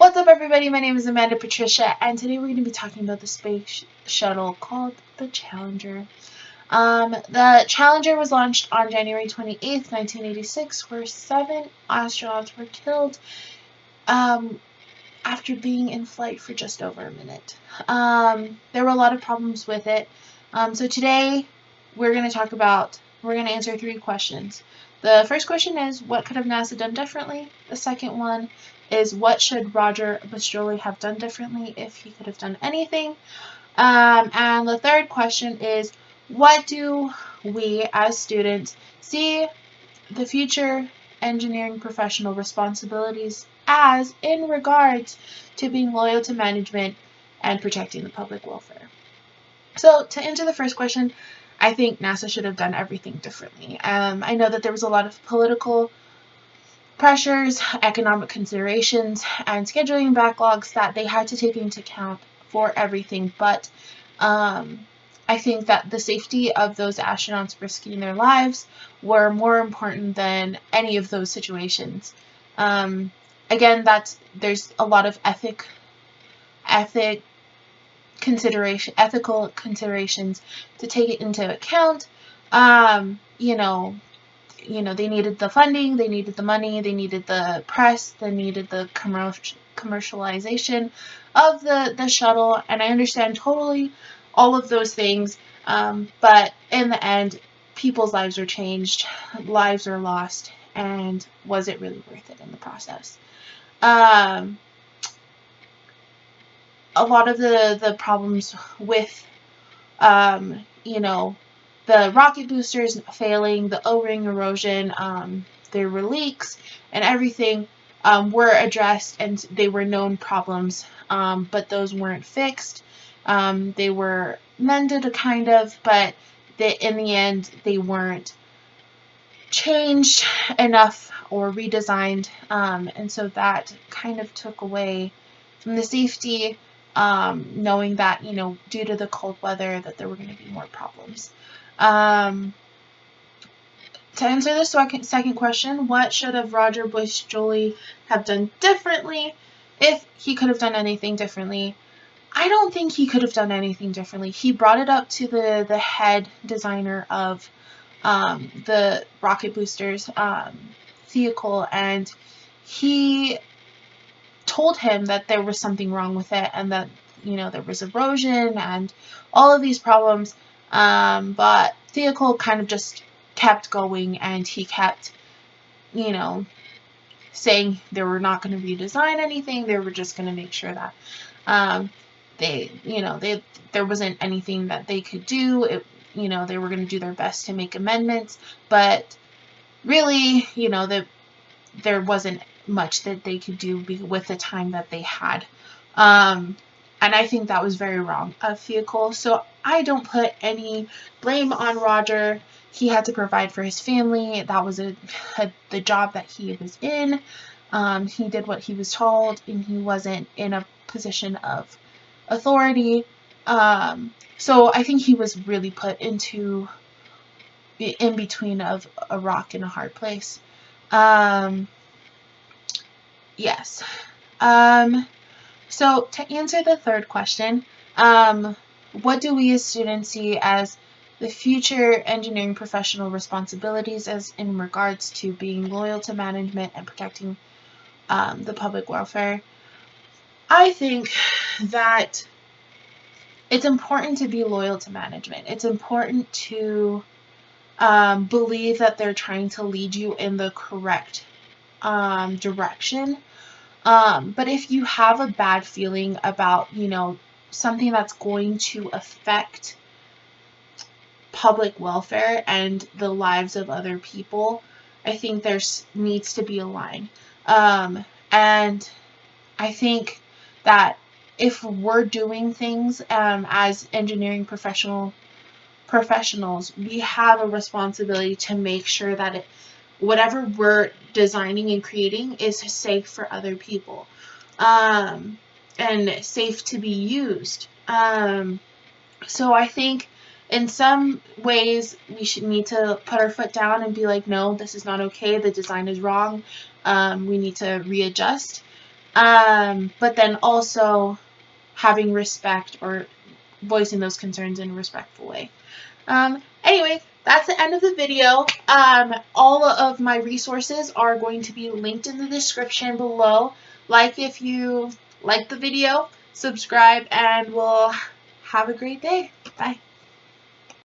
What's up, everybody? My name is Amanda Patricia, and today we're going to be talking about the space shuttle called the Challenger. The Challenger was launched on January 28th, 1986, where 7 astronauts were killed after being in flight for just over a minute. There were a lot of problems with it. So today we're going to answer 3 questions. The first question is, what could have NASA done differently? The second one is, what should Roger Boisjoly have done differently if he could have done anything? And the third question is, what do we as students see the future engineering professional responsibilities as in regards to being loyal to management and protecting the public welfare? So to answer the first question, I think NASA should have done everything differently. I know that there was a lot of political pressures, economic considerations, and scheduling backlogs that they had to take into account for everything, but I think that the safety of those astronauts risking their lives were more important than any of those situations. Again, there's a lot of ethical considerations to take it into account. They needed the funding, they needed the money, they needed the press, they needed the commercialization of the shuttle, and I understand totally all of those things, but in the end, people's lives were changed, lives were lost, and was it really worth it in the process? A lot of the problems with, the rocket boosters failing, the O-ring erosion, there were leaks, and everything were addressed, and they were known problems, but those weren't fixed. They were mended, kind of, but in the end, they weren't changed enough or redesigned, and so that kind of took away from the safety, knowing that, due to the cold weather, that there were going to be more problems. To answer the second question, what should have Roger Boisjoly have done differently if he could have done anything differently? I don't think he could have done anything differently. He brought it up to the head designer of the rocket boosters vehicle, and he told him that there was something wrong with it, and that there was erosion and all of these problems, but vehicle kind of just kept going, and he kept saying they were not going to redesign anything. They were just going to make sure that there wasn't anything that they could do. They were going to do their best to make amendments, but really, there wasn't much that they could do with the time that they had. And I think that was very wrong of vehicle. So I don't put any blame on Roger. He had to provide for his family. That was the job that he was in. He did what he was told, and he wasn't in a position of authority. So I think he was really put in between of a rock and a hard place. Yes. So to answer the third question, what do we as students see as the future engineering professional responsibilities as in regards to being loyal to management and protecting the public welfare? I think that it's important to be loyal to management. It's important to believe that they're trying to lead you in the correct direction. But if you have a bad feeling about, something that's going to affect public welfare and the lives of other people, I think there needs to be a line. And I think that if we're doing things as engineering professionals, we have a responsibility to make sure that whatever we're designing and creating is safe for other people, and safe to be used. So I think in some ways we need to put our foot down and be like, no, this is not okay. The design is wrong. We need to readjust. but then also having respect or voicing those concerns in a respectful way. Anyway, that's the end of the video. All of my resources are going to be linked in the description below. Like if you like the video, subscribe, and we'll have a great day. Bye.